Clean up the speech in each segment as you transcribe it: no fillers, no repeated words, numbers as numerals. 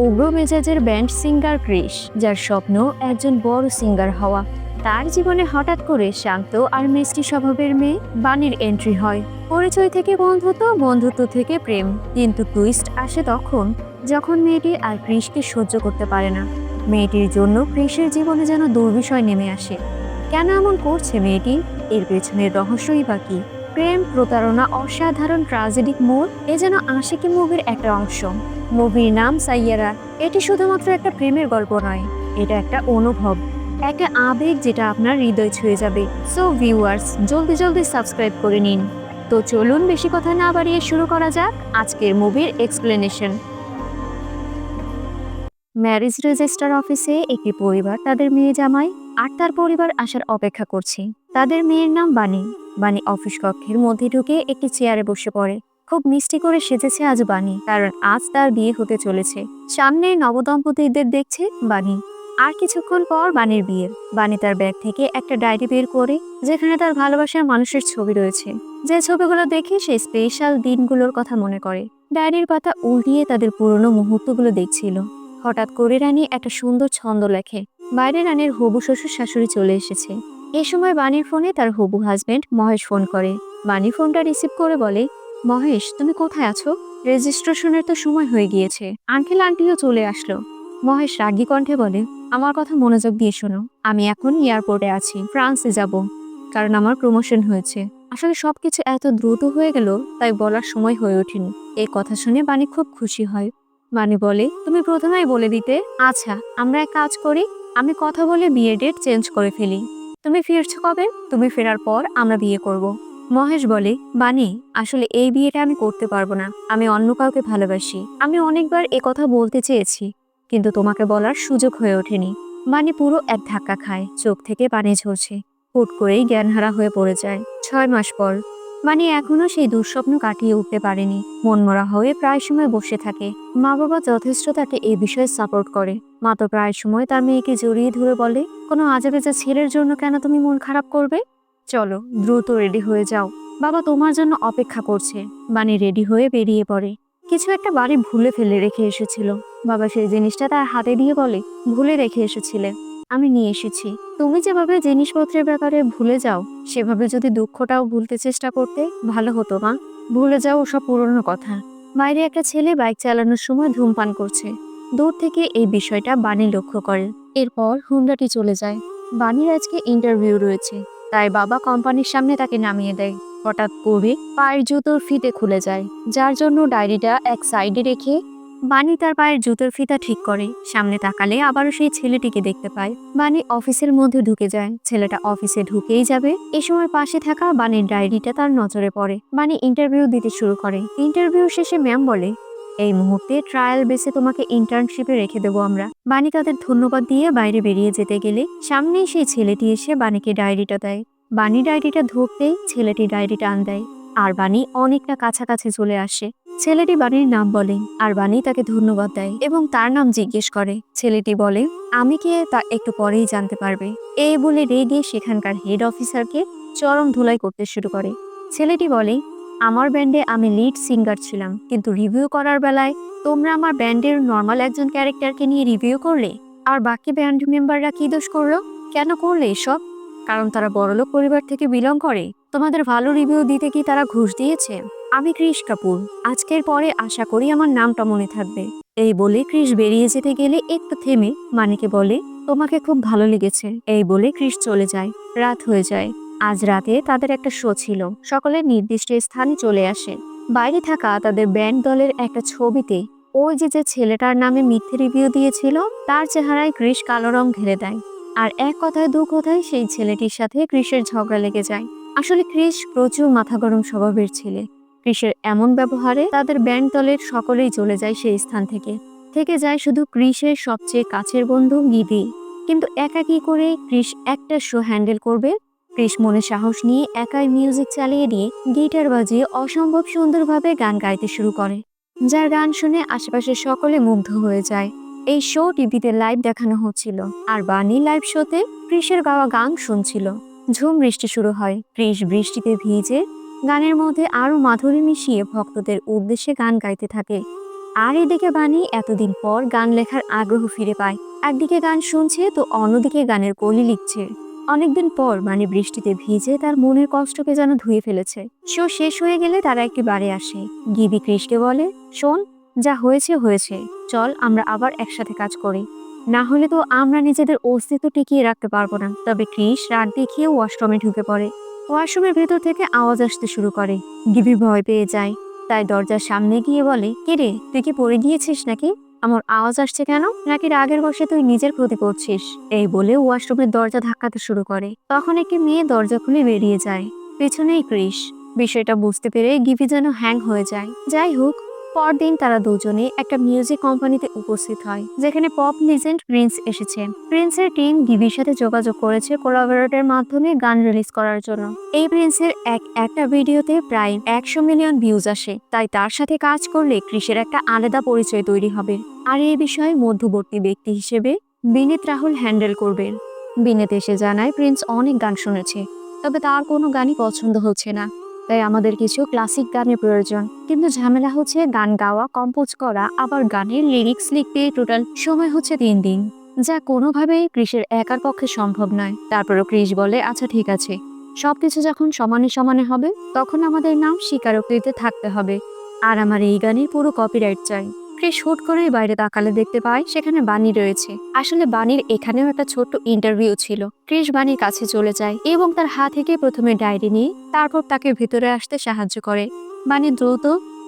উগ্র মেজাজের band singer Chris, যার স্বপ্ন একজন বড় সিঙ্গার হওয়া। তার জীবনে হঠাৎ করে শান্ত আর মিষ্টি স্বভাবের মেয়ে বানির এন্ট্রি হয়। পরিচয় থেকে বন্ধুত্ব, বন্ধুত্ব থেকে প্রেম, কিন্তু টুইস্ট আসে তখন যখন মেয়েটি আর ক্রিসকে সহ্য করতে পারে না। মেয়েটির জন্য ক্রিসের জীবনে যেন দুর্বিষয় নেমে আসে। কেন এমন করছে মেয়েটি? এর পেছনের রহস্যই বা কি? প্রেম, প্রতারণা, অসাধারণ ট্রাজেডিক মোড়, এ যেন আশিকি মুভির একটা অংশ। মুভির নাম সাইয়ারা। এটি শুধুমাত্র একটা প্রেমের গল্প নয়, এটা একটা অনুভব, একটা আবেগ যেটা আপনার হৃদয় ছুঁয়ে যাবে। সো ভিউয়ার্স, জলদি জলদি সাবস্ক্রাইব করে নিন। তো চলুন বেশি কথা না বাড়িয়ে শুরু করা যাক আজকের মুভির এক্সপ্লেনেশন। ম্যারেজ রেজিস্টার অফিসে একটি পরিবার তাদের মেয়ে জামাই আর তার পরিবার আসার অপেক্ষা করছে। তাদের মেয়ের নাম বানি। বানি অফিস কক্ষের মধ্যে ঢুকে একটি চেয়ারে বসে পড়ে। খুব মিষ্টি করে সেজেছে আজ বানি, কারণ আজ তার বিয়ে হতে চলেছে। সামনে নবদম্পতিদের দেখছে বানি। আর কিছুক্ষণ পর বানির বিয়ে। বানি তার ব্যাগ থেকে একটা ডায়েরি বের করে, যেখানে তার ভালোবাসার মানুষের ছবি রয়েছে। যে ছবিগুলো দেখে সেই স্পেশাল দিনগুলোর কথা মনে করে। ডায়েরির পাতা উল্টিয়ে তাদের পুরনো মুহূর্তগুলো দেখছিল। হঠাৎ করে রানী একটা সুন্দর ছন্দ লেখে। বাইরে রানীর হবু শ্বশুর শাশুড়ি চলে এসেছে। এ সময় বাণীর ফোনে তার হবু হাজবেন্ড মহেশ ফোন করে। বাণী ফোনটা রিসিভ করে বলে, মহেশ, তুমি কোথায় আছো? রেজিস্ট্রেশনের তো সময় হয়ে গিয়েছে। আঙ্কেল আন্টিও চলে আসলো। মহেশ রাগী কণ্ঠে বলে, আমার কথা মনোযোগ দিয়ে শোনো। আমি এখন এয়ারপোর্টে আছি, ফ্রান্সে যাব, কারণ আমার প্রমোশন হয়েছে। আসলে সবকিছু এত দ্রুত হয়ে গেল, তাই বলার সময় হয়ে ওঠেনি। এই কথা শুনে বাণী খুব খুশি হয়। বাণী বলে, তুমি প্রথমেই বলে দিতে। আচ্ছা, আমরা এক কাজ করি, আমি কথা বলে বিয়ের ডেট চেঞ্জ করে ফেলি। তুমি ফিরছো কবে? তুমি ফেরার পর আমরা বিয়ে করব। মহেশ বলে, বাণী, আসলে এই বিয়েটা আমি করতে পারবো না। আমি অন্য কাউকে ভালোবাসি। আমি অনেকবার কথা বলতে চেয়েছি, কিন্তু তোমাকে বলার সুযোগ হয়ে ওঠেনি। বাণী পুরো এক ধাক্কা খায়, চোখ থেকে পানি ঝরছে। হুট করেই জ্ঞানহারা হয়ে পড়ে যায়। 6 মাস পর মানে এখনো সেই দুঃস্বপ্ন কাটিয়ে উঠতে পারেনি। মনমরা হয়ে প্রায় সময় বসে থাকে। মা বাবা যথেষ্ট তাকে এ বিষয়ে সাপোর্ট করে। মা তো প্রায় সময় তার মেয়েকে জড়িয়ে ধরে বলে, কোনো আজেবাজে ছেলের জন্য কেন তুমি মন খারাপ করবে? চলো দ্রুত রেডি হয়ে যাও, বাবা তোমার জন্য অপেক্ষা করছে। বানি রেডি হয়ে বেরিয়ে পড়ে। কিছু একটা বাড়ি ভুলে ফেলে রেখে এসেছিল। বাবা সেই জিনিসটা তার হাতে দিয়ে বলে, ভুলে রেখে এসেছিলে, আমি নিয়ে এসেছি। তুমি যেভাবে জিনিসপত্রের ব্যাপারে ভুলে যাও, সেভাবে যদি দুঃখটাও ভুলতে চেষ্টা করতে, ভালো হতো মা। ভুলে যাও ওসব পুরনো কথা। বাইরে একটা ছেলে বাইক চালানোর সময় ধূমপান করছে। দূর থেকে এই বিষয়টা বানি লক্ষ্য করে। এরপর হুন্ডাটি চলে যায়। বানির আজকে ইন্টারভিউ রয়েছে, তাই বাবা কোম্পানির সামনে তাকে নামিয়ে দেয়। হঠাৎ করে পায়ের জুতোর ফিতে খুলে যায়, যার জন্য ডায়েরিটা এক সাইডে রেখে বানি তার পায়ের জুতোর ফিতা ঠিক করে। সামনে তাকালে আবারও সেই ছেলেটিকে দেখতে পায়। বানি অফিসের মধ্যে ঢুকে যায়। ছেলেটা অফিসে ঢুকেই যাবে, এ সময় পাশে থাকা বানির ডায়েরিটা তার নজরে পড়ে। বানি ইন্টারভিউ দিতে শুরু করে। ইন্টারভিউ শেষে ম্যাম বলে, এই মুহূর্তে ট্রায়াল বেসে তোমাকে ইন্টার্নশিপে রেখে দেবো আমরা। বানি তাদের ধন্যবাদ দিয়ে বাইরে বেরিয়ে যেতে গেলে সামনেই সেই ছেলেটি এসে বানিকে ডায়েরিটা দেয়। বানি ডায়েরিটা ধরতেই ছেলেটি ডায়েরি টান দেয়, আর বানি অনেকটা কাছাকাছি চলে আসে। ছেলেটি বানির নাম বলে, আর বানি তাকে ধন্যবাদ দেয় এবং তার নাম জিজ্ঞেস করে। ছেলেটি বলে, আমি কে তা একটু পরেই জানতে পারবে। এই বলে রেগে সেখানকার হেড অফিসারকে চরম ধুলাই করতে শুরু করে। ছেলেটি বলে, আমার ব্যান্ডে আমি লিড সিঙ্গার ছিলাম, কিন্তু রিভিউ করার বেলায় তোমরা আমার ব্যান্ডের নর্মাল একজন ক্যারেক্টারকে নিয়ে রিভিউ করলে, আর বাকি ব্যান্ড মেম্বাররা কি দোষ করলো? কেন করলে এসব? কারণ তারা বড়লোক পরিবার থেকে বিলং করে। তোমাদের ভালো রিভিউ দিতে কি তারা ঘুষ দিয়েছে? আমি ক্রিশ কাপুর, আজকের পরে আশা করি আমার নামটা মনে থাকবে। এই বলে ক্রিশ বেরিয়ে যেতে গেলে একটু থেমে মানিকে বলে, তোমাকে খুব ভালো লেগেছে। এই বলে ক্রিশ চলে যায়। রাত হয়ে যায়। আজ রাতে তাদের একটা শো ছিল। সকলের নির্দিষ্ট স্থানে চলে আসে। বাইরে থাকা তাদের ব্যান্ড দলের একটা ছবিতে ওই যে ছেলেটার নামে মিথ্যে রিভিউ দিয়েছিল, তার চেহারায় ক্রিশ কালো রং ঘেরে দেয়। আর এক কথায় দু কথায় সেই ছেলেটির সাথে ক্রিশের ঝগড়া লেগে যায়। আসলে ক্রিশ প্রচুর মাথা গরম স্বভাবের ছেলে। ক্রিশের এমন ব্যবহারে তাদের ব্যান্ড দলের সকলেই চলে যায় সেই স্থান থেকে। থেকে যায় শুধু ক্রিশের সবচেয়ে কাছের বন্ধু গিদি। কিন্তু একা কি করে ক্রিশ একটা শো হ্যান্ডেল করবে? ক্রিশ মনে সাহস নিয়ে একাই মিউজিক চালিয়ে দিয়ে গিটার বাজিয়ে অসম্ভব সুন্দরভাবে গান গাইতে শুরু করে, যার গান শুনে আশেপাশের সকলে মুগ্ধ হয়ে যায়। এই শো টিভিতে লাইভ দেখানো হচ্ছিল, আর বানি লাইভ শোতে ক্রিশের গাওয়া গান শুনছিল। ঝুম বৃষ্টি শুরু হয়। ক্রিশ বৃষ্টিতে ভিজে গানের মধ্যে আরো মাধুরী মিশিয়ে ভক্তদের উদ্দেশ্যে গান গাইতে থাকে। আর এদিকে বানি এতদিন পর গান লেখার আগ্রহ ফিরে পায়। একদিকে গান শুনছে তো অন্যদিকে গানের কলি লিখছে। অনেকদিন পর বানি বৃষ্টিতে ভিজে তার মনের কষ্টকে যেন ধুয়ে ফেলেছে। শো শেষ হয়ে গেলে তারা একটি বারে আসে। গিবি ক্রিসকে বলে, শোন, যা হয়েছে হয়েছে, চল আমরা আবার একসাথে কাজ করি, না হলে তো আমরা নিজেদের অস্তিত্ব টিকিয়ে রাখতে পারবো না। তবে ক্রিস রাগ দেখিয়ে ওয়াশরুমে ঢুকে পড়ে। ওয়াশরুমের ভেতর থেকে আওয়াজ আসতে শুরু করে। গিবি ভয় পেয়ে যায়, তাই দরজার সামনে গিয়ে বলে, কে রে, তুই কি পড়ে গিয়েছিস নাকি? আমার আওয়াজ আসছে কেন? নাকি রাগের বশে তুই নিজের ক্ষতি করছিস? এই বলে ওয়াশরুমের দরজা ধাক্কাতে শুরু করে। তখন একটি মেয়ে দরজা খুলে বেরিয়ে যায়, পেছনেই ক্রিস। বিষয়টা বুঝতে পেরে গিবি যেন হ্যাং হয়ে যায়। যাই হোক, পরদিন তারা দুজনে একটা মিউজিক কোম্পানিতে উপস্থিত হয়, যেখানে পপ লিজেন্ড প্রিন্স এসেছে। প্রিন্সের টিম গিবির সাথে যোগাযোগ করেছে কোলাবোরেটরের মাধ্যমে গান রিলিজ করার জন্য। এই প্রিন্সের একটা ভিডিওতে প্রায় 100 মিলিয়ন ভিউজ আসে, তাই তার সাথে কাজ করলে ক্রিসের একটা আলাদা পরিচয় তৈরি হবে। আর এই বিষয়ে মধ্যবর্তী ব্যক্তি হিসেবে বিনীত রাহুল হ্যান্ডেল করবেন। বিনীত এসে জানায় প্রিন্স অনেক গান শুনেছে, তবে তার কোনো গানই পছন্দ হচ্ছে না, তাই আমাদের কিছু ক্লাসিক গানের প্রয়োজন। কিন্তু ঝামেলা হচ্ছে গান গাওয়া, কম্পোজ করা, আবার গানের লিরিক্স লিখতে টোটাল সময় হচ্ছে 3 দিন, যা কোনোভাবেই ক্রিসের একার পক্ষে সম্ভব নয়। তারপরও ক্রিস বলে, আচ্ছা ঠিক আছে, সবকিছু যখন সমানে সমানে হবে তখন আমাদের নাম স্বীকারোক্তিতে থাকতে হবে, আর আমার এই গানের পুরো কপিরাইট চাই। ক্রিস হুট করেই বাইরে তাকালে দেখতে পায় সেখানে বানি রয়েছে। আসলে বানির এখানেও একটা ছোট্ট ইন্টারভিউ ছিল। ক্রিস বানির কাছে চলে যায় এবং তার হাত থেকে প্রথমে ডায়েরি নিয়ে তারপর তাকে ভেতরে আসতে সাহায্য করে। বানি দ্রুত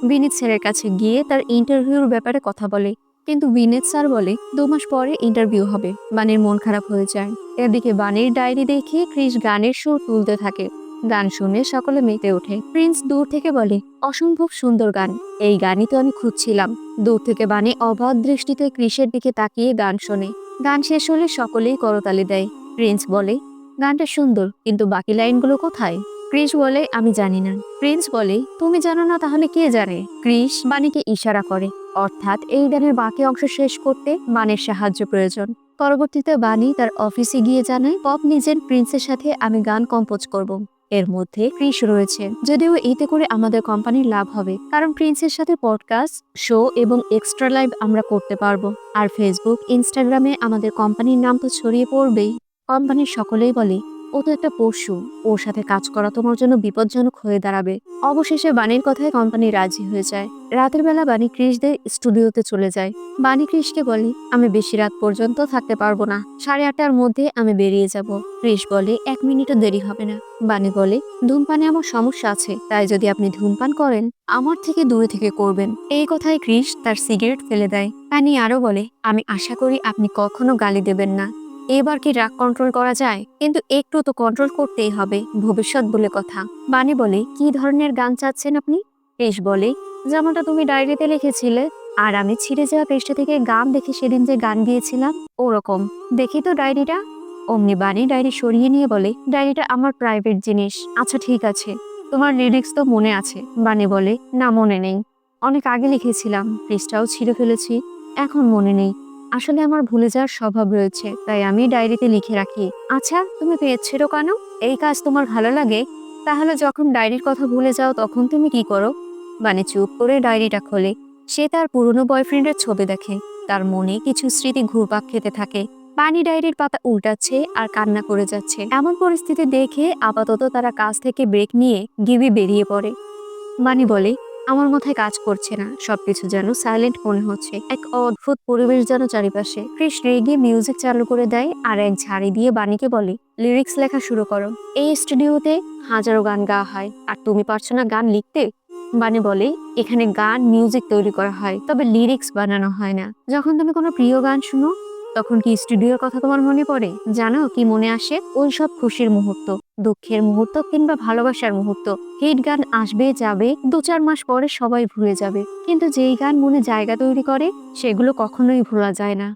বিনীত স্যারের কাছে গিয়ে তার ইন্টারভিউর ব্যাপারে কথা বলে, কিন্তু বিনীত স্যার বলে 2 মাস পরে ইন্টারভিউ হবে। বানির মন খারাপ হয়ে যায়। এদিকে বানির ডায়েরি দেখে ক্রিস গানের সুর তুলতে থাকে। গান শুনে সকলে মেতে ওঠে। প্রিন্স দূর থেকে বলে, অসম্ভব সুন্দর গান, এই গানই তো আমি খুঁজছিলাম। দূর থেকে বানি অবাক দৃষ্টিতে ক্রিসের দিকে তাকিয়ে গান শোনে। গান শেষ হলে সকলেই করতালি দেয়। প্রিন্স বলে, গানটা সুন্দর, কিন্তু বাকি লাইনগুলো কোথায়? ক্রিস বলে, আমি জানি না। প্রিন্স বলে, তুমি জানো না, তাহলে কে জানে? ক্রিস বানিকে ইশারা করে, অর্থাৎ এই গানের বাকি অংশ শেষ করতে বানির সাহায্য প্রয়োজন। পরবর্তীতে বানি তার অফিসে গিয়ে জানায়, পপ লিজেন্ড প্রিন্সের সাথে আমি গান কম্পোজ করব। এর মধ্যে ক্রিস রয়েছে, যদিও এতে করে আমাদের কোম্পানির লাভ হবে, কারণ প্রিন্সের সাথে পডকাস্ট, শো এবং এক্সট্রা লাইভ আমরা করতে পারবো। আর ফেসবুক, ইনস্টাগ্রামে আমাদের কোম্পানির নাম তো ছড়িয়ে পড়বেই। কোম্পানির সকলেই বলে, ও তো একটা পশু, ওর সাথে কাজ করা তোমার জন্য বিপজ্জনক হয়ে দাঁড়াবে। অবশেষে বানির কথায় কোম্পানি রাজি হয়ে যায়। রাতের বেলা বানি ক্রিসদের স্টুডিওতে চলে যায়। বানি ক্রিসকে বলে, আমি বেশি রাত পর্যন্ত থাকতে পারবো না, 8:30টার মধ্যে আমি বেরিয়ে যাব। ক্রিস বলে, 1 মিনিটও দেরি হবে না। বানি বলে, ধূমপানে আমার সমস্যা আছে, তাই যদি আপনি ধূমপান করেন আমার থেকে দূরে থেকে করবেন। এই কথায় ক্রিস তার সিগারেট ফেলে দেয়। বানি আরো বলে, আমি আশা করি আপনি কখনো গালি দেবেন না। এবার কি রাগ কন্ট্রোল করা যায়? কিন্তু একটু তো কন্ট্রোল করতেই হবে, ভবিষ্যৎ বলে কথা। বানি বলে, কি ধরনের গান চাচ্ছেন আপনি? ক্রিস বলে, যেমনটা তুমি ডায়েরিতে লিখেছিলে, আর আমি ছিঁড়ে যাওয়া পৃষ্ঠা থেকে গান দেখে সেদিন যে গান গিয়েছিলাম ওরকম। দেখি তো ডায়েরিটা। অমনি বানি ডায়েরি সরিয়ে নিয়ে বলে, ডায়েরিটা আমার প্রাইভেট জিনিস। আচ্ছা ঠিক আছে, তোমার লিরিক্স তো মনে আছে? বানি বলে, না মনে নেই, অনেক আগে লিখেছিলাম, পৃষ্ঠাও ছিঁড়ে ফেলেছি, এখন মনে নেই। আসলে আমার ভুলে যাওয়ার স্বভাব রয়েছে, তাই আমি ডায়েরিতে লিখে রাখি। আচ্ছা, তুমি পেয়েছিলো কেন? এই কাজ তোমার ভালো লাগে? তাহলে যখন ডায়েরির কথা ভুলে যাও তখন তুমি কি করো? বানি চুপ করে ডায়েরিটা খোলে। সে তার পুরনো বয়ফ্রেন্ডের ছবি দেখে। তার মনে কিছু স্মৃতি ঘুরপাক খেতে থাকে। বানি ডায়েরির পাতা উল্টাচ্ছে আর কান্না করে যাচ্ছে। এমন পরিস্থিতি দেখে আপাতত তারা কাজ থেকে ব্রেক নিয়ে গিবি বেরিয়ে পড়ে। বানি বলে, আমার মাথায় কাজ করছে না, সবকিছু যেন সাইলেন্ট মনে হচ্ছে, এক অদ্ভুত পরিবেশ যেন চারিপাশে। ক্রিস রেগে মিউজিক চালু করে দেয় আর এক ঝাড়ি দিয়ে বানিকে বলে, লিরিক্স লেখা শুরু করো। এই স্টুডিওতে হাজারো গান গাওয়া হয়, আর তুমি পারছো না গান লিখতে? বানি বলে, এখানে গান মিউজিক তৈরি করা হয়, তবে লিরিক্স বানানো হয় না। যখন তুমি কোনো প্রিয় গান শুনো তখন কি স্টুডিওর কথা তোমার মনে পড়ে? জানো কি মনে আসে? ওই সব খুশির মুহূর্ত, দুঃখের মুহূর্ত কিংবা ভালোবাসার মুহূর্ত। হিট গান আসবে যাবে, 2-4 মাস পরে সবাই ভুলে যাবে, কিন্তু যেই গান মনে জায়গা তৈরি করে সেগুলো কখনোই ভোলা যায় না।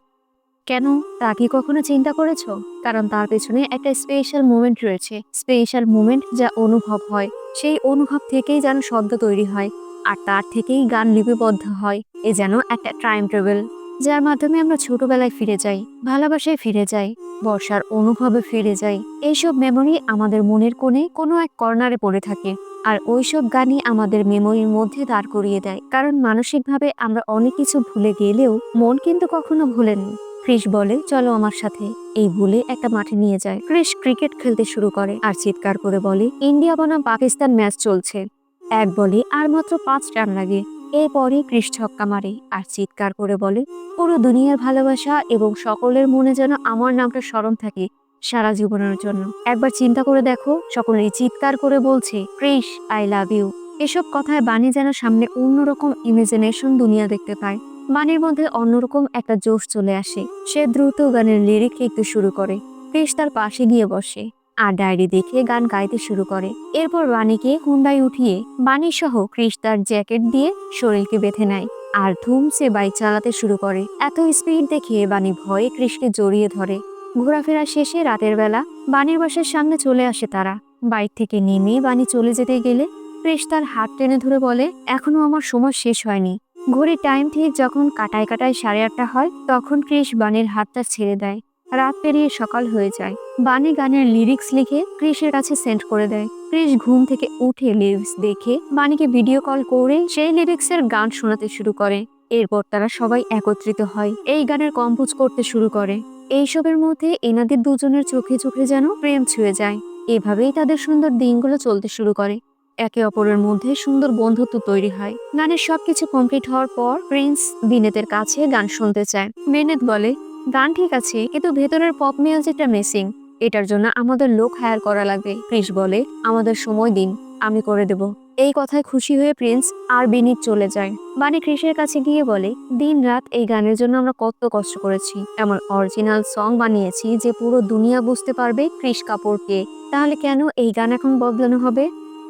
কেন, তা কি কখনো চিন্তা করেছো? কারণ তার পেছনে একটা স্পেশাল মোমেন্ট রয়েছে, স্পেশাল মোমেন্ট যা অনুভব হয়, সেই অনুভব থেকেই যেন শব্দ তৈরি হয়, আর তার থেকেই গান লিপিবদ্ধ হয়। এ যেন একটা টাইম ট্রাভেল, যার মাধ্যমে আমরা ছোটবেলায় ফিরে যাই, ভালোবাসায় ফিরে যাই, বর্ষার অনুভবে ফিরে যাই। এইসব মেমোরি আমাদের মনের কোণে কোনো এক কর্নারে পড়ে থাকে। আর ওইসব গানই আমাদের মেমোরির মধ্যে দাঁড় করিয়ে দেয়, কারণ মানসিকভাবে আমরা অনেক কিছু ভুলে গেলেও মন কিন্তু কখনো ভুলেনি। ক্রিস বলে, চলো আমার সাথে। এই বলে একটা মাঠে নিয়ে যায়। ক্রিস ক্রিকেট খেলতে শুরু করে আর চিৎকার করে বলে, ইন্ডিয়া বনাম পাকিস্তান ম্যাচ চলছে। এক বলে আর মাত্র 5 রান লাগে। এরপরে ক্রিস ছক্কা মারে আর চিৎকার করে বলে, পুরো দুনিয়ার ভালোবাসা এবং সকলের মনে যেন আমার নামটা স্মরণ থাকে সারা জীবনের জন্য। একবার চিন্তা করে দেখো, সকলেই চিৎকার করে বলছে, ক্রিস আই লাভ ইউ। এসব কথায় বানি যেন সামনে অন্যরকম ইমাজিনেশন দুনিয়া দেখতে পায়। বানির মধ্যে অন্যরকম একটা জোশ চলে আসে। সে দ্রুত গানের লিরিক লিখতে শুরু করে। ক্রিস তার পাশে গিয়ে বসে আর ডায়েরি দেখে গান গাইতে শুরু করে। এরপর বানিকে হুন্ডায় উঠিয়ে বানি সহ ক্রিস তার জ্যাকেট দিয়ে শরীরকে বেঁধে নেয় আর ধুমসে বাইক চালাতে শুরু করে। এত স্পিড দেখে বানি ভয়ে ক্রিসকে জড়িয়ে ধরে। ঘোরাফেরা শেষে রাতের বেলা বানির বাসার সামনে চলে আসে তারা। বাইক থেকে নেমে বানি চলে যেতে গেলে ক্রিস তার হাত টেনে ধরে বলে, এখনো আমার সময় শেষ হয়নি। ঘড়ির টাইম ঠিক যখন কাটায় কাটায় 8:30 হয়, তখন ক্রিস বানির হাতটা ছেড়ে দেয়। রাত পেরিয়ে সকাল হয়ে যায়। বানি গানের লিরিক্স লিখে ক্রিসের কাছে সেন্ড করে দেয়। ক্রিস ঘুম থেকে উঠে লিরিক্স দেখে বানিকে ভিডিও কল করে সেই লিরিক্সের গান শোনাতে শুরু করে। এরপর তারা সবাই একত্রিত হয়, এই গানের কম্পোজ করতে শুরু করে। এইসবের মধ্যে এনাদের দুজনের চোখে চোখে যেন প্রেম ছুঁয়ে যায়। এভাবেই তাদের সুন্দর দিনগুলো চলতে শুরু করে। একে অপরের মধ্যে সুন্দর বন্ধুত্ব তৈরি হয়। গানের সবকিছু কমপ্লিট হওয়ার পর প্রিন্স বিনেতের কাছে গান শুনতে চায়। বিনেত বলে, গান ঠিক আছে, কিন্তু ভেতরের পপ মিউজিকটা মিসিং। এটার জন্য আমাদের লোক হায়ার করা লাগবে। ক্রিস বলে, আমাদের সময় দিন, আমি করে দেব। এই কথায় খুশি হয়ে প্রিন্স আর বিনীত চলে যায়। বানি ক্রিসের কাছে গিয়ে বলে, দিন রাত এই গানের জন্য আমরা কত কষ্ট করেছি। এমন অরিজিনাল সং বানিয়েছি যে পুরো দুনিয়া বুঝতে পারবে ক্রিস কাপুরকে। তাহলে কেন এই গান এখন বদলানো হবে?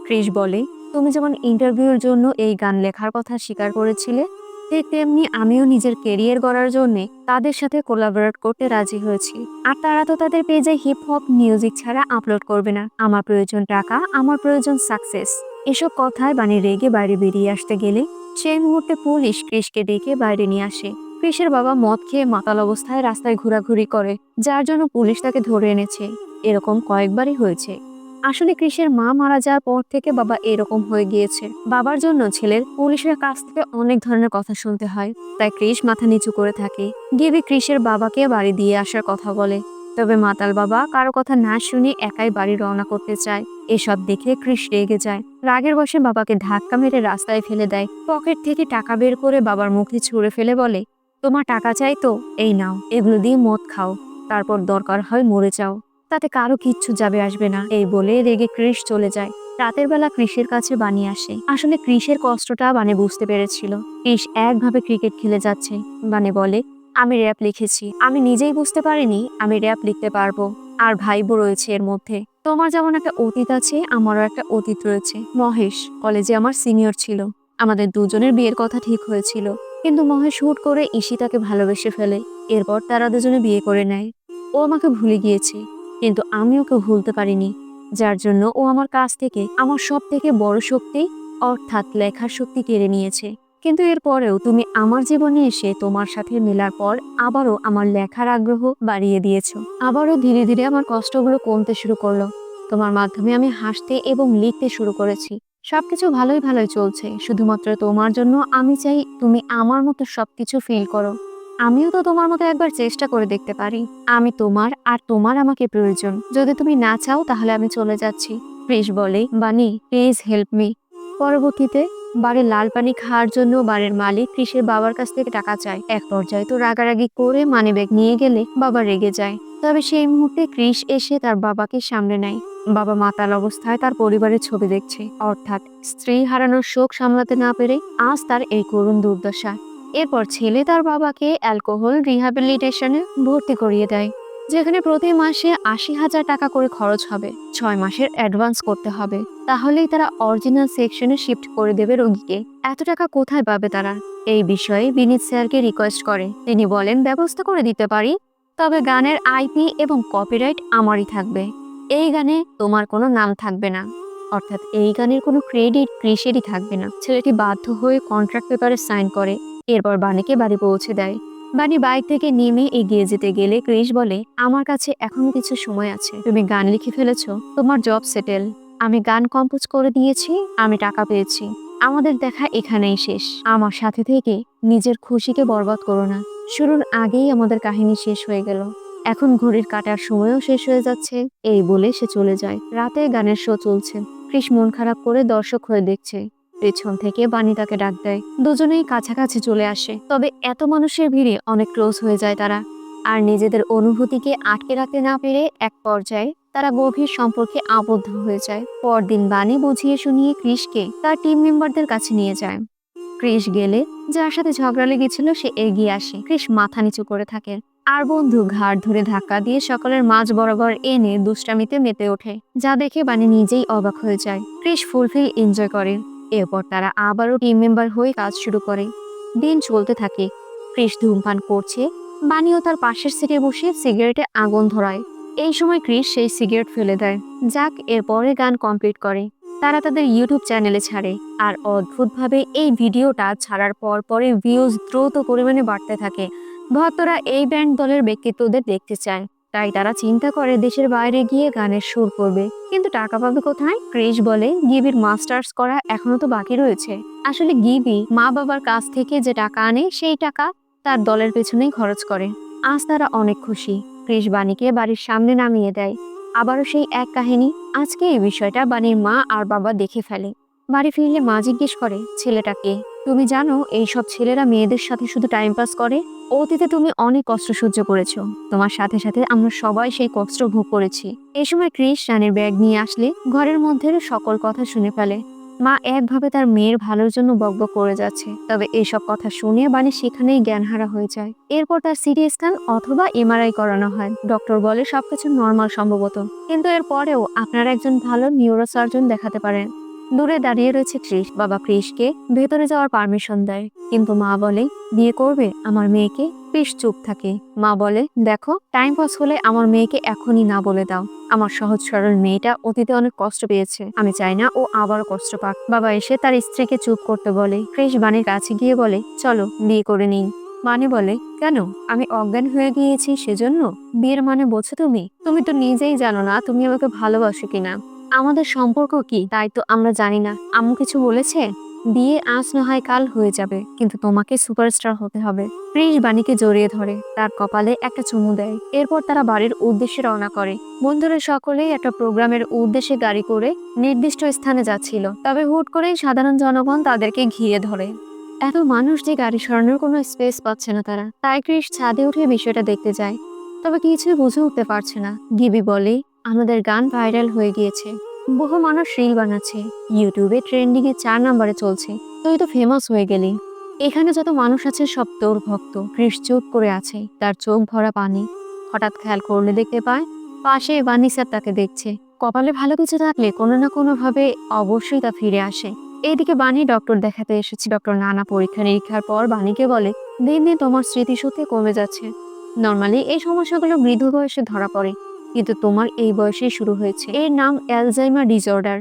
ক্রিস বলে, তুমি যেমন ইন্টারভিউর জন্য এই গান লেখার কথা স্বীকার করেছিলে, ঠিক তেমনি আমিও নিজের কেরিয়ার গড়ার জন্য তাদের সাথে কোলাবোরেট করতে রাজি হয়েছি। আর তারা তো তাদের পেজে হিপ হপ মিউজিক ছাড়া আপলোড করবে না। আমার প্রয়োজন টাকা, আমার প্রয়োজন সাকসেস। এসব কথায় বানি রেগে বাইরে বেরিয়ে আসতে গেলে সেই মুহূর্তে পুলিশ ক্রিসকে ডেকে বাইরে নিয়ে আসে। ক্রিসের বাবা মদ খেয়ে মাতাল অবস্থায় রাস্তায় ঘোরাঘুরি করে, যার জন্য পুলিশ তাকে ধরে এনেছে। এরকম কয়েকবারই হয়েছে। আসলে ক্রিসের মা মারা যাওয়ার পর থেকে বাবা এরকম হয়ে গিয়েছে। বাবার জন্য ছেলের পুলিশের কাছ থেকে অনেক ধরনের কথা শুনতে হয়, তাই ক্রিস মাথা নিচু করে থাকে। গিবি ক্রিসের বাবাকে বাড়ি দিয়ে আসার কথা বলে, তবে মাতাল বাবা কারো কথা না শুনে একাই বাড়ি রওনা করতে চায়। এসব দেখে ক্রিস রেগে যায়। রাগের বশে বাবাকে ধাক্কা মেরে রাস্তায় ফেলে দেয়। পকেট থেকে টাকা বের করে বাবার মুখে ছুঁড়ে ফেলে বলে, তোমার টাকা চাই তো, এই নাও, এগুলো দিয়ে মদ খাও, তারপর দরকার হয় মরে যাও, তাতে কারো কিচ্ছু যাবে আসবে না। এই বলে রেগে ক্রিস চলে যায়। রাতের বেলা ক্রিসের কাছে বানি আসে। আসলে ক্রিসের কষ্টটা বানি বুঝতে পেরেছিল। ক্রিস একভাবে ক্রিকেট খেলে যাচ্ছে। বানি বলে, আমি র্যাপ লিখেছি, আমি নিজেই বুঝতে পারিনি আমি র্যাপ লিখতে পারবো। আর ভাইবো রয়েছে এর মধ্যে। তোমার যেমন একটা অতীত আছে, আমারও একটা অতীত রয়েছে। মহেশ কলেজে আমার সিনিয়র ছিল। আমাদের দুজনের বিয়ের কথা ঠিক হয়েছিল, কিন্তু মহেশ হুট করে ঈশিতাকে ভালোবেসে ফেলে। এরপর তারা দুজনে বিয়ে করে নেয়। ও আমাকে ভুলে গিয়েছে, কিন্তু আমি ওকে ভুলতে পারিনি, যার জন্য ও আমার কাছ থেকে আমার সব থেকে বড় শক্তি অর্থাৎ লেখার শক্তি কেড়ে নিয়েছে। কিন্তু এরপরেও তুমি আমার জীবনে এসে তোমার সাথে মেলার পর আবারও আমার লেখার আগ্রহ বাড়িয়ে দিয়েছো। আবারও ধীরে ধীরে আমার কষ্টগুলো কমতে শুরু করলো। তোমার মাধ্যমে আমি হাসতে এবং লিখতে শুরু করেছি। সবকিছু ভালোই ভালোই চলছে। শুধুমাত্র তোমার জন্য আমি চাই তুমি আমার মতো সবকিছু ফিল করো। আমিও তো তোমার মতো একবার চেষ্টা করে দেখতে পারি। আমি তোমার আর তোমার আমাকে প্রয়োজন। যদি তুমি না চাও তাহলে আমি চলে যাচ্ছি। ক্রিস বলে, বানি প্লিজ হেল্প মি। পরবর্তীতে বাড়ির লাল পানি খাওয়ার জন্য বাড়ির মালিক ক্রিসের বাবার কাছ থেকে টাকা চায়। এক পর্যায়ে তো রাগারাগি করে মানিব্যাগ নিয়ে গেলে বাবা রেগে যায়। তবে সেই মুহূর্তে ক্রিস এসে তার বাবাকে সামনে নেয়। বাবা মাতাল অবস্থায় তার পরিবারের ছবি দেখছে, অর্থাৎ স্ত্রী হারানোর শোক সামলাতে না পেরে আজ তার এই করুণ দুর্দশা। এরপর ছেলে তার বাবাকে অ্যালকোহল রিহ্যাবিলিটেশনে ভর্তি করিয়ে দেয়, যেখানে প্রতি মাসে 80,000 টাকা করে খরচ হবে। 6 মাসের অ্যাডভান্স করতে হবে, তাহলেই তারা অরিজিনাল সেকশনে শিফট করে দেবে রোগীকে। এত টাকা কোথায় পাবে তারা? এই বিষয়ে বিনীত স্যারকে রিকোয়েস্ট করে। তিনি বলেন, ব্যবস্থা করে দিতে পারি, তবে গানের আইপি এবং কপিরাইট আমারই থাকবে। এই গানে তোমার কোনো নাম থাকবে না, অর্থাৎ এই গানের কোনো ক্রেডিট ক্রিসেরই থাকবে না। ছেলেটি বাধ্য হয়ে কন্ট্রাক্ট পেপারে সাইন করে। এরপর বানিকে বাড়ি পৌঁছে দেয়। বানি বাইক থেকে নেমে এগিয়ে যেতে গেলে ক্রিস বলে, আমার কাছে এখনো কিছু সময় আছে। তুমি গান লিখে ফেলেছো, তোমার জব সেটেল। আমি গান কম্পোজ করে দিয়েছি, আমি টাকা পেয়েছি, আমাদের দেখা এখানেই শেষ। আমার সাথে থেকে নিজের খুশিকে বরবাদ করো না। শুরুর আগেই আমাদের কাহিনী শেষ হয়ে গেল, এখন ঘড়ির কাটার সময়ও শেষ হয়ে যাচ্ছে। এই বলে সে চলে যায়। রাতে গানের শো চলছে। ক্রিস মন খারাপ করে দর্শক হয়ে দেখছে। পেছন থেকে বানি তাকে ডাক দেয়। দুজনেই কাছাকাছি চলে আসে, তবে এত মানুষের ভিড়ে অনেক ক্লোজ হয়ে যায় তারা। আর নিজেদের অনুভূতিকে আটকে রাখতে না পেরে এক পর্যায়ে তারা গভীর সম্পর্কে আবদ্ধ হয়ে যায়। পরদিন বানি বুঝিয়ে শুনিয়ে ক্রিসকে তার টিম মেম্বারদের কাছে নিয়ে যায়। ক্রিস গেলে যার সাথে ঝগড়া লেগেছিল সে এগিয়ে আসে। ক্রিস মাথা নিচু করে থাকে, আর বন্ধু ঘাড় ধরে ধাক্কা দিয়ে সকলের মাঝ বরাবর এনে দুষ্টামিতে মেতে ওঠে, যা দেখে বানি নিজেই অবাক হয়ে যায়। ক্রিস ফুলফিল এনজয় করে। এরপর তারা আবারও টিম মেম্বার হয়ে কাজ শুরু করে। দিন চলতে থাকে। ক্রিস ধূমপান করছে, বানিও তার পাশের সিটে বসে সিগারেটে আগুন ধরায়। এই সময় ক্রিস সেই সিগারেট ফেলে দেয়। যাক, এরপরে গান কমপ্লিট করে তারা তাদের ইউটিউব চ্যানেলে ছাড়ে। আর অদ্ভুতভাবে এই ভিডিওটা ছাড়ার পরে ভিউজ দ্রুত পরিমাণে বাড়তে থাকে। ভক্তরা এই ব্যান্ড দলের ব্যক্তিত্বদের দেখতে চায়, তাই তারা চিন্তা করে দেশের বাইরে গিয়ে গানের সুর করবে। কিন্তু টাকা পাবে কোথায়? ক্রিস বলে, গিবির মাস্টার্স করা এখনো তো বাকি রয়েছে। আসলে গিবি মা বাবার কাছ থেকে যে টাকা আনে সেই টাকা তার দলের পেছনেই খরচ করে। আজ তারা অনেক খুশি। ক্রিস বানিকে বাড়ির সামনে নামিয়ে দেয়। আবারও সেই এক কাহিনী। আজকে এই বিষয়টা বানির মা আর বাবা দেখে ফেলে। বাড়ি ফিরলে মা জিজ্ঞেস করে, ছেলেটা কে? তুমি জানো এইসব ছেলেরা মেয়েদের সাথে শুধু টাইম পাস করে? অতীতে তুমি অনেক কষ্ট সহ্য করেছো, তোমার সাথে সাথে আমরা সবাই সেই কষ্ট ভোগ করেছি। এই সময় ক্রিস রানের ব্যাগ নিয়ে আসলে ঘরের মধ্যে সকল কথা শুনে ফেলে। মা একভাবে তার মেয়ের ভালোর জন্য বকবক করে যাচ্ছে, তবে এসব কথা শুনে বানি সেখানেই জ্ঞানহারা হয়ে যায়। এরপর তার সিটি স্ক্যান অথবা এমআরআই করানো হয়। ডক্টর বলে সবকিছু নর্মাল সম্ভবত, কিন্তু এর পরেও আপনারা একজন ভালো নিউরোসার্জন দেখাতে পারেন। দূরে দাঁড়িয়ে রয়েছে ক্রিস। বাবা ক্রিসকে ভেতরে যাওয়ার পারমিশন দেয়, কিন্তু মা বলে, বিয়ে করবে আমার মেয়েকে? ক্রিস চুপ থাকে। মা বলে, দেখো, টাইম পাস হলে আমার মেয়েকে এখনই না বলে দাও। আমার সহজ সরল মেয়েটা অতীতে অনেক কষ্ট পেয়েছে, আমি চাই না ও আবারও কষ্ট পাক। বাবা এসে তার স্ত্রীকে চুপ করতে বলে। ক্রিস বানির কাছে গিয়ে বলে, চলো বিয়ে করে নিই। বানি বলে, কেন? আমি অজ্ঞান হয়ে গিয়েছি সেজন্য? বিয়ের মানে বোঝো তুমি? তুমি তো নিজেই জানো না তুমি আমাকে ভালোবাসো কিনা। আমাদের সম্পর্ক কি তাই তো আমরা জানি না। আম্মু কিছু বলেছে? বিয়ে আজ না হয় কাল হয়ে যাবে, কিন্তু তোমাকে সুপারস্টার হতে হবে। ক্রিস বানিকে জড়িয়ে ধরে, তার কপালে একটা চুমু দেয়। এরপর তারা বাড়ির উদ্দেশ্যে রওনা করে। বন্ধুরা সকলেই একটা প্রোগ্রামের উদ্দেশ্যে গাড়ি করে নির্দিষ্ট স্থানে যাচ্ছিল, তবে হুট করেই সাধারণ জনগণ তাদেরকে ঘিরে ধরে। এত মানুষ যে গাড়ি সরানোর কোনো স্পেস পাচ্ছে না তারা। তাই ক্রিস ছাদে উঠে বিষয়টা দেখতে যায়, তবে কিছুই বুঝে উঠতে পারছে না। গিবি বলে, আমাদের গান ভাইরাল হয়ে গিয়েছে, বহু মানুষ রিল বানাচ্ছে, ইউটিউবে ট্রেন্ডিং এ 4 নম্বরে চলছে, তুই তো ফেমাস হয়ে গেলি। এখানে যত মানুষ আছে সব তোর ভক্ত। ক্রিস চুপ করে আছে, তার চোখ ভরা পানি। হঠাৎ খেয়াল করলে দেখতে পায় পাশে বানি স্যার তাকে দেখছে। কপালে ভালো কিছু থাকলে কোনো না কোনো ভাবে অবশ্যই তা ফিরে আসে। এইদিকে বানি ডক্টর দেখাতে এসেছে। ডক্টর নানা পরীক্ষা নিরীক্ষার পর বানিকে বলে, দিন দিন তোমার স্মৃতিশক্তি কমে যাচ্ছে। নর্মালি এই সমস্যাগুলো মৃদু বয়সে ধরা পড়ে, কিন্তু তোমার এই বয়সেই শুরু হয়েছে। এর নাম অ্যালজাইমার ডিসঅর্ডার।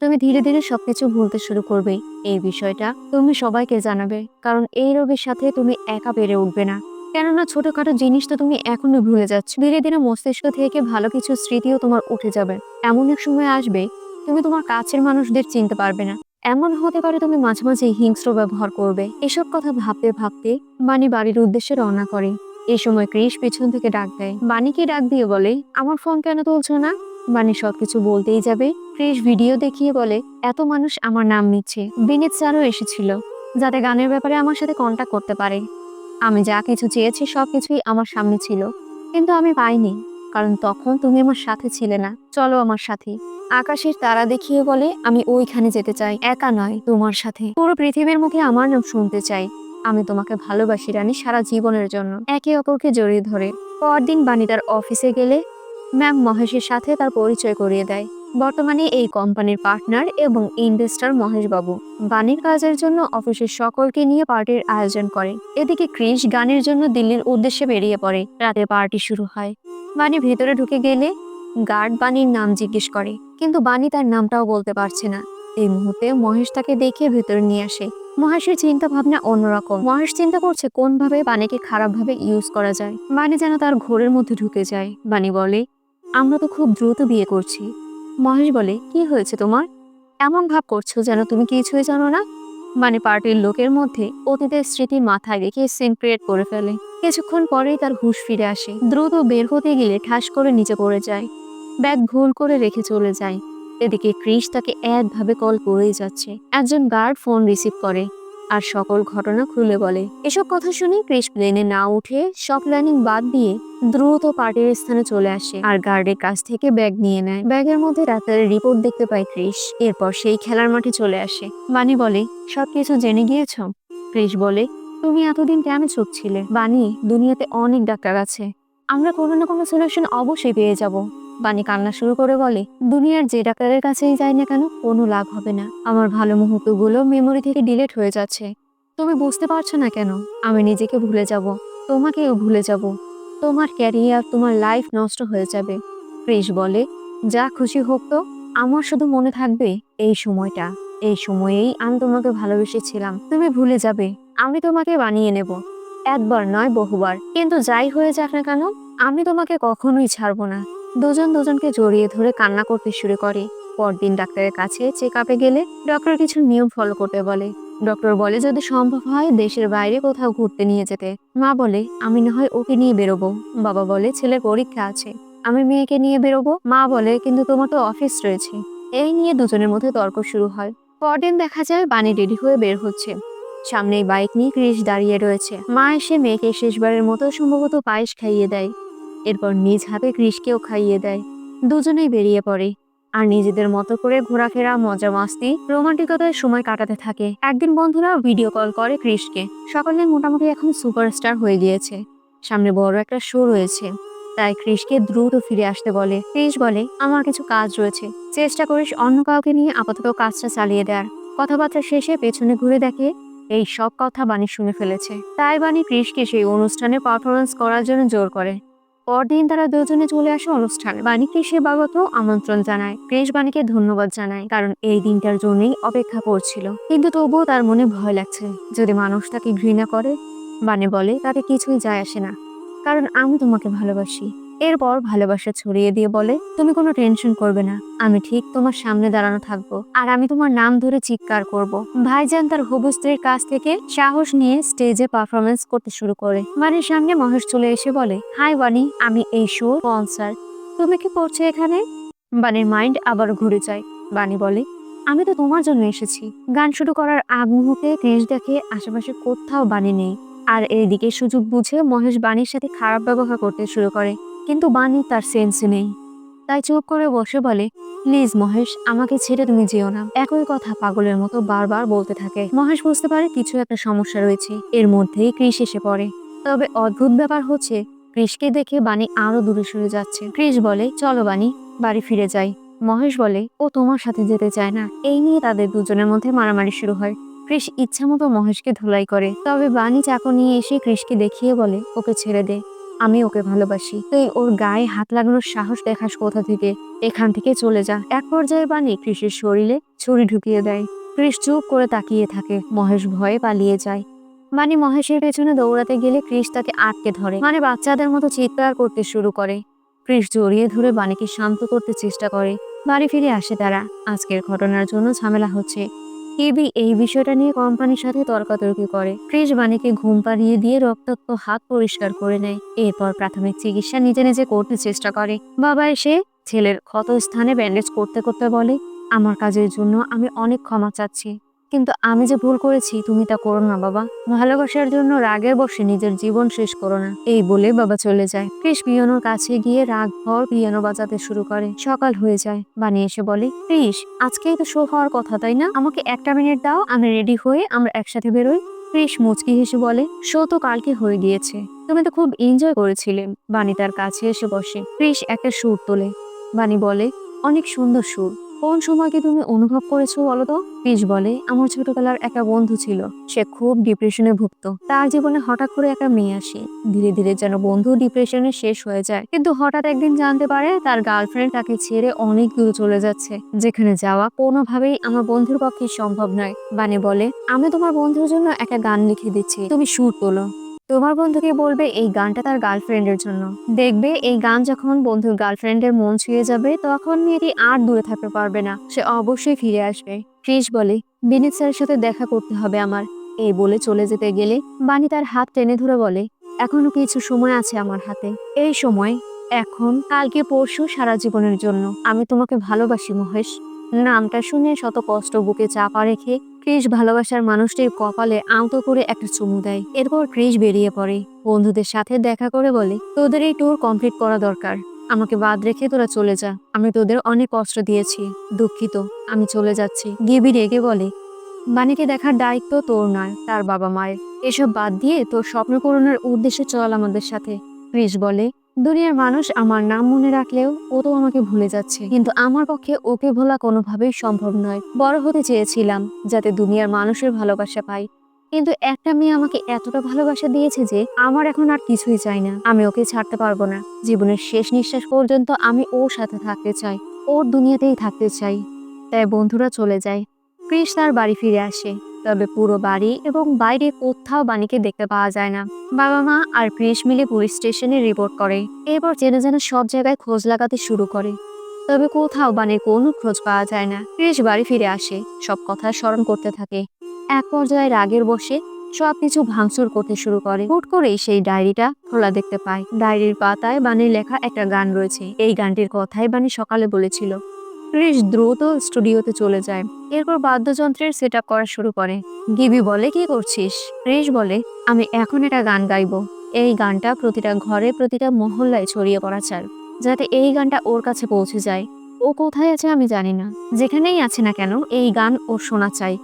তুমি ধীরে ধীরে সবকিছু ভুলতে শুরু করবে। এই বিষয়টা তুমি সবাইকে জানাবে, কারণ এই রোগের সাথে তুমি একা পেরে উঠবে না। কেননা ছোটখাটো জিনিস তো তুমি এখনো ভুলে যাচ্ছ। ধীরে ধীরে মস্তিষ্ক থেকে ভালো কিছু স্মৃতিও তোমার উঠে যাবে। এমন এক সময় আসবে তুমি তোমার কাছের মানুষদের চিনতে পারবে না। এমন হতে পারে তুমি মাঝে মাঝে হিংস্র ব্যবহার করবে। এসব কথা ভাবতে ভাবতে বানি বাড়ির উদ্দেশ্যে রওনা করে। এই সময় ক্রিস পেছন থেকে ডাক দেয়। বানিকে ডাক দিয়ে বলে, আমার ফোন কেন তুলছো না? বানি সবকিছু বলতেই যাবে। ক্রিস ভিডিও দেখিয়ে বলে, এত মানুষ আমার নাম নিচ্ছে। বিনীত স্যারও এসেছিল, যাতে গানের ব্যাপারে আমার সাথে কন্ট্যাক্ট করতে পারে। আমি যা কিছু চেয়েছি সবকিছুই আমার সামনে ছিল, কিন্তু আমি পাইনি, কারণ তখন তুমি আমার সাথে ছিলে না। চলো আমার সাথে। আকাশের তারা দেখিয়ে বলে, আমি ওইখানে যেতে চাই, একা নয়, তোমার সাথে। পুরো পৃথিবীর মুখে আমার নাম শুনতে চাই। আমি তোমাকে ভালোবাসি রানী, সারা জীবনের জন্য। একে অপরকে জড়িয়ে ধরে পরদিন বানি তার অফিসে গেলে ম্যাম মহেশের সাথে তার পরিচয় করিয়ে দেয়। বর্তমানে এই কোম্পানির পার্টনার এবং ইনভেস্টর মহেশ বাবু। বানির কাজের জন্য অফিসের সকলকে নিয়ে পার্টির আয়োজন করে। এদিকে ক্রিস গানের জন্য দিল্লির উদ্দেশ্যে বেরিয়ে পড়ে। রাতে পার্টি শুরু হয়। বানি ভেতরে ঢুকে গেলে গার্ড বানির নাম জিজ্ঞেস করে, কিন্তু বানি তার নামটাও বলতে পারছে না। এই মুহূর্তে মহেশ তাকে দেখে ভেতরে নিয়ে আসে। মহেশের চিন্তা ভাবনা অন্যরকম। মহেশ চিন্তা করছে কোনভাবে বানিকে খারাপভাবে ইউজ করা যায়। বানি যেন তার ঘোরের মধ্যে ঢুকে যায়। বানি বলে, আমরা তো খুব দ্রুত বিয়ে করছি, তুমি তো আমাকে ভালোবাসো না। মহেশ বলে, আমি তোমাকে ভালোবাসি। কিন্তু আমি চাই না তুমি আমার জীবনের সব কিছু শেষ করো। বানি বলে, কেন? আমি অনেক ভালোবাসি তোমাকে। মহেশ বলে, আমি তোমাকে ভালোবাসি। মহেশ বলে, কি হয়েছে তোমার? এমন ভাব করছো যেন তুমি কিছুই জানো না। পার্টির লোকের মধ্যে অতীতের স্মৃতি মাথায় রেখে সিন ক্রিয়েট করে ফেলে। কিছুক্ষণ পরেই তার হুঁশ ফিরে আসে। দ্রুত বের হতে গেলে ঠাস করে নিচে পড়ে যায়। ব্যাগ ভুল করে রেখে চলে যায়। এদিকে ক্রিস তাকে একভাবে কল করেই যাচ্ছে। একজন গার্ড ফোন রিসিভ করে আর সকল ঘটনা খুলে বলে। এসব কথা শুনে ক্রিস প্লেনে না উঠে সব প্ল্যানিং বাদ দিয়ে দ্রুত পার্টির স্থানে চলে আসে আর গার্ডের কাছ থেকে ব্যাগ নিয়ে নেয়। ব্যাগের মধ্যে ডাক্তারের রিপোর্ট দেখতে পায় ক্রিস। এরপর সেই খেলার মাঠে চলে আসে। বানি বলে, সবকিছু জেনে গিয়েছ? ক্রিস বলে, তুমি এতদিন কেন চুপ ছিলে? বানি, দুনিয়াতে অনেক ডাক্তার আছে, আমরা কোনো না কোনো সলিউশন অবশ্যই পেয়ে যাব। বানি কান্না শুরু করে বলে, দুনিয়ার যে ডাক্তারের কাছেই যাই না কেন কোনো লাভ হবে না। আমার ভালো মুহূর্তগুলো মেমোরি থেকে ডিলিট হয়ে যাচ্ছে। তুমি বুঝতে পারছো না কেন? আমি নিজেকে ভুলে যাব, তোমাকেও ভুলে যাব, তোমার ক্যারিয়ার, তোমার লাইফ নষ্ট হয়ে যাবে। ক্রিস বলে, যা খুশি হোক তো, আমার শুধু মনে থাকবে এই সময়টা। এই সময়েই আমি তোমাকে ভালোবেসেছিলাম। তুমি ভুলে যাবে, আমি তোমাকে বানিয়ে নেব, একবার নয় বহুবার। কিন্তু যাই হয়ে যাক না কেন, আমি তোমাকে কখনোই ছাড়বো না। দুজন দুজনকে জড়িয়ে ধরে কান্না করতে শুরু করে। পরদিন ডাক্তারের কাছে চেক আপে গেলে ডক্টর কিছু নিয়ম ফলো করতে বলে। ডক্টর বলে যদি সম্ভব হয় দেশের বাইরে কোথাও ঘুরতে নিয়ে যেতে। মা বলে, আমি না হয় ওকে নিয়ে বেরোবো। বাবা বলে, ছেলের পরীক্ষা আছে, আমি মেয়েকে নিয়ে বেরোবো। মা বলে, কিন্তু তোমার তো অফিস রয়েছে। এই নিয়ে দুজনের মধ্যে তর্ক শুরু হয়। পরদিন দেখা যায় বানি রেডি হয়ে বের হচ্ছে। সামনেই বাইক নিয়ে ক্রিস দাঁড়িয়ে রয়েছে। মা এসে মেয়েকে শেষবারের মতো সম্ভবত পায়েস খাইয়ে দেয়। এরপর নিজ হাতে ক্রিসকেও খাইয়ে দেয়। দুজনেই বেরিয়ে পড়ে আর নিজেদের মতো করে ঘোরাফেরা, মজা মাস্তি, রোমান্টিকতায় সময় কাটাতে থাকে। একদিন বন্ধুরা ভিডিও কল করে ক্রিসকে। সকলে মোটামুটি এখন সুপারস্টার হয়ে গিয়েছে, সামনে বড় একটা শো রয়েছে, তাই ক্রিসকে দ্রুত ফিরে আসতে বলে। ক্রিস বলে, আমার কিছু কাজ রয়েছে, চেষ্টা করিস অন্য কাউকে নিয়ে আপাতত কাজটা চালিয়ে দেয়ার। কথাবার্তা শেষে পেছনে ঘুরে দেখে এই সব কথা বানি শুনে ফেলেছে। তাই বানি ক্রিসকে সেই অনুষ্ঠানে পারফরমেন্স করার জন্য জোর করে। পরদিন তারা দুজনে চলে আসে অনুষ্ঠানে। বানি ক্রিসের বাবাকেও আমন্ত্রণ জানায়। ক্রিস বানিকে ধন্যবাদ জানায়, কারণ এই দিনটার জন্যই অপেক্ষা করছিল। কিন্তু তবুও তার মনে ভয় লাগছে, যদি মানুষ তাকে ঘৃণা করে। বানি বলে, তাতে কিছুই যায় আসে না, কারণ আমি তোমাকে ভালোবাসি। এরপর ভালোবাসা ছড়িয়ে দিয়ে বলে, তুমি কোনো টেনশন করবে না, আমি ঠিক তোমার সামনে দাঁড়ানো থাকবো, আর আমি তোমার নাম ধরে চিৎকার করব। ভাইজান তার হবু স্ত্রীর কাছ থেকে সাহস নিয়ে স্টেজে পারফরমেন্স করতে শুরু করে। বানির সামনে মহেশ চলে এসে বলে, হাই বানি, আমি এই শো স্পন্সর, তুমি কি করছো এখানে? বানির মাইন্ড আবার ঘুরে যায়। বানি বলে, আমি তো তোমার জন্য এসেছি। গান শুরু করার আগ মুহূর্তে ক্রিস দেখে আশেপাশে কোথাও বানি নেই। আর এইদিকে সুযোগ বুঝে মহেশ বানির সাথে খারাপ ব্যবহার করতে শুরু করে, কিন্তু বানি তার সেন্স নেই। তাই চুপ করে বসে বলে, প্লিজ মহেশ, আমাকে ছেড়ে তুমি যেও না। একই কথা পাগলের মতো বারবার বলতে থাকে। মহেশ বুঝতে পারে কিছু একটা সমস্যা রয়েছে। এর মধ্যেই ক্রিস এসে পড়ে। তবে অদ্ভুত ব্যাপার হচ্ছে, ক্রিসকে দেখে বানি আরো দূরে সরে যাচ্ছে। ক্রিস বলে, চলো বানি, বাড়ি ফিরে যাই। মহেশ বলে, ও তোমার সাথে যেতে চায় না। এই নিয়ে তাদের দুজনের মধ্যে মারামারি শুরু হয়। ক্রিস ইচ্ছামতো মহেশকে ধুলাই করে। তবে বানি চাকু নিয়ে এসে ক্রিসকে দেখিয়ে বলে, ওকে ছেড়ে দে, আমি ওকে ভালোবাসি, তুই ওর গায়ে হাত লাগানোর সাহস দেখাস কোথা থেকে? এখান থেকে চলে যা। এক পর্যায়ে বানি ক্রিসের শরীরে ছুরি ঢুকিয়ে দেয়। ক্রিস চুপ করে তাকিয়ে থাকে। মহেশ ভয়ে পালিয়ে যায়। বানি মহেশের পেছনে দৌড়াতে গেলে ক্রিস তাকে আটকে ধরে। বাচ্চাদের মতো চিৎকার করতে শুরু করে। ক্রিস জড়িয়ে ধরে বানিকে শান্ত করতে চেষ্টা করে। বাড়ি ফিরে আসে তারা। আজকের ঘটনার জন্য ঝামেলা হচ্ছে। কেবি এই বিষয়টা নিয়ে কোম্পানির সাথে তর্কাতর্কি করে। ক্রিস বানিকে ঘুম পাড়িয়ে দিয়ে রক্তাক্ত হাত পরিষ্কার করে নেয়। এরপর প্রাথমিক চিকিৎসা নিজে নিজে করতে চেষ্টা করে। বাবা এসে ছেলের ক্ষত স্থানে ব্যান্ডেজ করতে করতে বলে, আমার কাজের জন্য আমি অনেক ক্ষমা চাচ্ছি, কিন্তু আমি যে ভুল করেছি তুমি তা করো না বাবা। ভালোবাসার জন্য রাগের বশে নিজের জীবন শেষ করো না। এই বলে বাবা চলে যায়। ক্রিস পিয়ানোর কাছে গিয়ে রাগ ভর পিয়ানো বাজাতে শুরু করে। সকাল হয়ে যায়। বানি এসে বলে, ক্রিস, আজকেই তো শো হওয়ার কথা তাই না? আমাকে একটা মিনিট দাও, আমি রেডি হয়ে আমরা একসাথে বেরোই। ক্রিস মুচকি হেসে বলে, শো তো কালকে হয়ে গিয়েছে, তুমি তো খুব এনজয় করেছিলে। বানি তার কাছে এসে বসে। ক্রিস একটা সুর তোলে। বানি বলে, অনেক সুন্দর সুর, কোন সময়কে তুমি অনুভব করেছো বলো তো? ক্রিস বলে, আমার ছোটবেলার একটা বন্ধু ছিল, সে খুব ডিপ্রেশনে ভুগতো। তার জীবনে হঠাৎ করে একটা মেয়ে আসে। ধীরে ধীরে যেন বন্ধু ডিপ্রেশনে শেষ হয়ে যায়। কিন্তু হঠাৎ একদিন জানতে পারে তার গার্লফ্রেন্ড তাকে ছেড়ে অনেক দূরে চলে যাচ্ছে, যেখানে যাওয়া কোনোভাবেই আমার বন্ধুর পক্ষে সম্ভব নয়। বানি বলে, আমি তোমার বন্ধুর জন্য একটা গান লিখে দিচ্ছি, তুমি সুর তোলো। তোমার বন্ধুকে বলবে এই গানটা তার গার্লফ্রেন্ডের জন্য। দেখবে এই গান যখন বন্ধুর গার্লফ্রেন্ডের মন ছুঁয়ে যাবে তখন মেয়েটি আর দূরে থাকতে পারবে না, সে অবশ্যই ফিরে আসবে। ক্রিস বলে, বিনীত স্যারের সাথে দেখা করতে হবে আমার। এই বলে চলে যেতে গেলে বানি তার হাত টেনে ধরে বলে, এখনো কিছু সময় আছে আমার হাতে। এই সময় এখন, কালকে, পরশু, সারা জীবনের জন্য। আমি তোমাকে ভালোবাসি মহেশ। নামটা শুনে শত কষ্ট বুকে চাপা রেখে ক্রিস ভালোবাসার মানুষটির কপালে আলতো করে একটা চুমু দেয়। এরপর ক্রিস বেরিয়ে পড়ে, বন্ধুদের সাথে দেখা করে বলে, তোদের এই ট্যুর কমপ্লিট করা দরকার। আমাকে বাদ রেখে তোরা চলে যা। আমি তোদের অনেক কষ্ট দিয়েছি, দুঃখিত। আমি চলে যাচ্ছি। গিবি রেগে বলে, বাণীকে দেখার দায়িত্ব তোর নয়, তার বাবা মায়ের। এসব বাদ দিয়ে তোর স্বপ্ন পূরণের উদ্দেশ্যে চল আমাদের সাথে। ক্রিস বলে, দুনিয়ার মানুষ আমার নাম মনে রাখলেও ও তো আমাকে ভুলে যাচ্ছে, কিন্তু আমার পক্ষে ওকে ভোলা কোনোভাবেই সম্ভব নয়। বড় হতে চেয়েছিলাম যাতে দুনিয়ার মানুষের ভালোবাসা পাই, কিন্তু একটা মেয়ে আমাকে এতটা ভালোবাসা দিয়েছে যে আমার এখন আর কিছুই চাই না। আমি ওকে ছাড়তে পারবো না। জীবনের শেষ নিঃশ্বাস পর্যন্ত আমি ওর সাথে থাকতে চাই, ওর দুনিয়াতেই থাকতে চাই। তাই বন্ধুরা চলে যায়। ক্রিস তার বাড়ি ফিরে আসে, তবে পুরো বাড়ি এবং বাইরে কোথাও বাণীকে দেখতে পাওয়া যায় না। বাবা মা আর ক্রিস মিলে পুলিশ স্টেশনে রিপোর্ট করে। এরপর চেনা জানা সব জায়গায় খোঁজ লাগাতে শুরু করে, তবে কোথাও বাণীর কোনো খোঁজ পাওয়া যায় না। ক্রিস বাড়ি ফিরে আসে, সব কথা স্মরণ করতে থাকে। এক পর্যায়ে রাগের বশে সবকিছু ভাঙচুর করতে শুরু করে। হুট করেই সেই ডায়েরিটা খোলা দেখতে পায়। ডায়েরির পাতায় বাণীর লেখা একটা গান রয়েছে। এই গানটির কথাই বাণী সকালে বলেছিল। ক্রিস দ্রুত স্টুডিওতে চলে যায়। এরপর বাদ্যযন্ত্রের সেট আপ করা শুরু করে। গিবি বলে, কি করছিস? ক্রিস বলে, আমি এখন একটা গান গাইবো। এই গানটা প্রতিটা ঘরে, প্রতিটা মহল্লায় ছড়িয়ে পড়া চাই, যাতে এই গানটা ওর কাছে পৌঁছে যায়। ও কোথায় আছে আমি জানি না, যেখানেই আছে না কেন এই গান ওর শোনা চাই।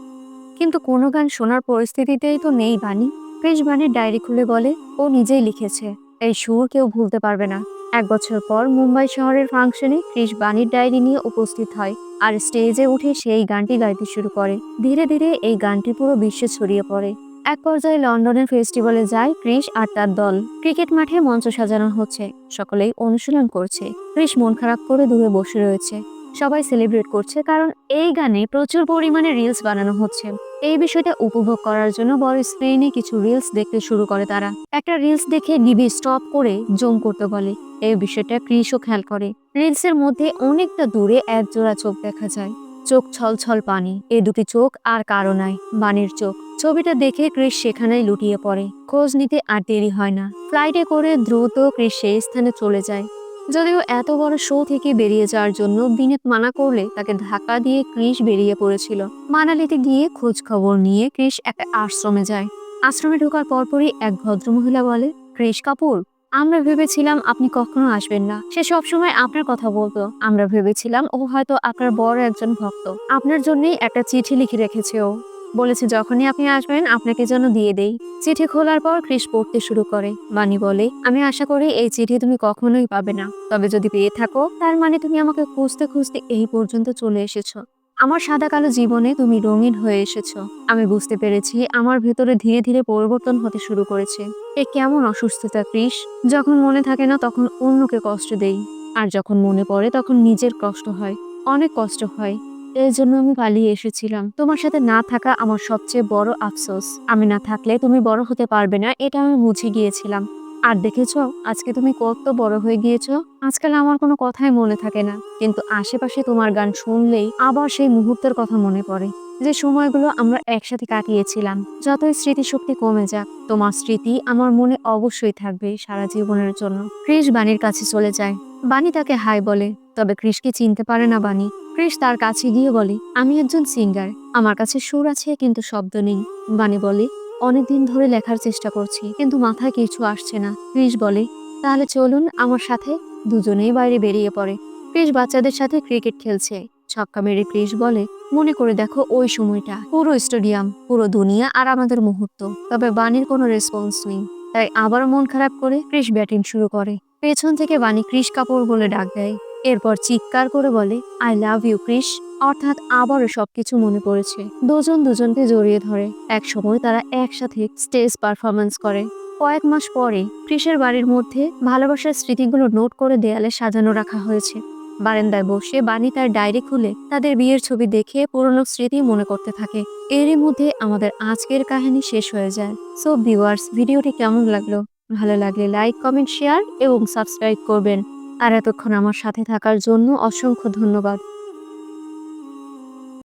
কিন্তু কোনো গান শোনার পরিস্থিতিতেই তো নেই বাণী। ক্রিস বাণীর ডায়েরি খুলে বলে, ও নিজেই লিখেছে। এই সুর কেউ ভুলতে পারবে না। 1 বছর পর মুম্বাই শহরের ফাংশনে ক্রিস বাণীর ডায়েরি নিয়ে উপস্থিত হয় আর স্টেজে উঠে সেই গানটি গাইতে শুরু করে। ধীরে ধীরে এই গানটি পুরো বিশ্বে ছড়িয়ে পড়ে। এক পর্যায়ে লন্ডনের ফেস্টিভ্যালে যায় ক্রিস আর তার দল। ক্রিকেট মাঠে মঞ্চ সাজানো হচ্ছে, সকলেই অনুশীলন করছে। ক্রিস মন খারাপ করে দূরে বসে রয়েছে। সবাই সেলিব্রেট করছে, কারণ এই গানে প্রচুর পরিমাণে রিলস বানানো হচ্ছে। এই বিষয়টা উপভোগ করার জন্য বড় স্ক্রিনে কিছু রিলস দেখতে শুরু করে তারা। একটা রিলস দেখে ডিবি স্টপ করে জুম করতে বলে। এই বিষয়টা ক্রিসও খেয়াল করে। রিলসের মধ্যে অনেকটা দূরে এক জোড়া চোখ দেখা যায়, চোখ ছলছল পানি। এই দুটি চোখ আর কারো নাই, বাণীর চোখ। ছবিটা দেখে ক্রিস সেখানেই লুটিয়ে পড়ে। খোঁজ নিতে আর দেরি হয় না। ফ্লাইটে করে দ্রুত ক্রিস সেই স্থানে চলে যায়। যদিও এত বড় শো থেকে বেরিয়ে যাওয়ার জন্য বিনীত মানা করলে তাকে ধাক্কা দিয়ে ক্রিস বেরিয়ে পড়েছিল। মানালিতে গিয়ে খোঁজ খবর নিয়ে ক্রিস একটা আশ্রমে যায়। আশ্রমে ঢোকার পরপরই এক ভদ্রমহিলা বলে, ক্রিস কাপুর, আমরা ভেবেছিলাম আপনি কখনো আসবেন না। সে সবসময় আপনার কথা বলতো। আমরা ভেবেছিলাম ও হয়তো আপনার বড় একজন ভক্ত। আপনার জন্যই একটা চিঠি লিখে রেখেছে ও। বলেছে যখনই আপনি আসবেন আপনাকে যেন দিয়ে দেই। চিঠি খোলার পর ক্রিস পড়তে শুরু করে। বাণী বলে, আমি আশা করি এই চিঠি তুমি কখনোই পাবে না। তবে যদি পেয়ে থাকো তার মানে তুমি আমাকে খুঁজতে খুঁজতে এই পর্যন্ত চলে এসেছো। আমার সাদা কালো জীবনে তুমি রঙিন হয়ে এসেছো। আমি বুঝতে পেরেছি আমার ভেতরে ধীরে ধীরে পরিবর্তন হতে শুরু করেছে। এ কেমন অসুস্থতা ক্রিস! যখন মনে থাকে না তখন অন্যকে কষ্ট দেই, আর যখন মনে পড়ে তখন নিজের কষ্ট হয়, অনেক কষ্ট হয়। এর জন্য আমি পালিয়ে এসেছিলাম। তোমার সাথে না থাকা আমার সবচেয়ে বড় আফসোস। আমি না থাকলে তুমি বড় হতে পারবে না, এটা আমি বুঝে গিয়েছিলাম। আর দেখেছো আজকে তুমি কত বড় হয়ে গিয়েছো। আজকাল আমার কোনো কথাই মনে থাকে না, কিন্তু আশেপাশে তোমার গান শুনলেই আবার সেই মুহূর্তের কথা মনে পড়ে, যে সময়গুলো আমরা একসাথে কাটিয়েছিলাম। যতই স্মৃতিশক্তি কমে যাক, তোমার স্মৃতি আমার মনে অবশ্যই থাকবে সারা জীবনের জন্য। ক্রিস বাণীর কাছে চলে যায়। বাণী তাকে হাই বলে, তবে ক্রিসকে চিনতে পারে না বাণী। ক্রিস তার কাছে গিয়ে বলে, আমি একজন সিঙ্গার, আমার কাছে সুর আছে কিন্তু শব্দ নেই। বাণী বলে, অনেকদিন ধরে লেখার চেষ্টা করছি কিন্তু মাথায় কিছু আসছে না। ক্রিস বলে, তাহলে চলুন আমার সাথে। দুজনেই বাইরে বেরিয়ে পড়ে। ক্রিস বাচ্চাদের সাথে ক্রিকেট খেলছে। ছক্কা মেরে ক্রিস বলে, মনে করে দেখো ওই সময়টা, পুরো স্টেডিয়াম, পুরো দুনিয়া আর আমাদের মুহূর্ত। তবে বাণীর কোনো রেসপন্স নেই। তাই আবারও মন খারাপ করে ক্রিস ব্যাটিং শুরু করে। পেছন থেকে বাণী ক্রিস কাপুর বলে ডাক দেয়। এরপর চিৎকার করে বলে, আই লাভ ইউ ক্রিস। অর্থাৎ আবারও সবকিছু মনে পড়েছে। দুজন দুজনকে জড়িয়ে ধরে। এক সময় তারা একসাথে স্টেজ পারফরমেন্স করে। কয়েক মাস পরে ক্রিসের বাড়ির মধ্যে ভালোবাসার স্মৃতিগুলো নোট করে দেয়ালে সাজানো রাখা হয়েছে। বারান্দায় বসে বানি তার ডায়েরি খুলে তাদের বিয়ের ছবি দেখে পুরনো স্মৃতি মনে করতে থাকে। এরই মধ্যে আমাদের আজকের কাহিনী শেষ হয়ে যায়। সো ভিউয়ার্স, ভিডিওটি কেমন লাগলো? ভালো লাগলে লাইক, কমেন্ট, শেয়ার এবং সাবস্ক্রাইব করবেন। আর এতক্ষণ আমার সাথে থাকার জন্য অসংখ্য ধন্যবাদ।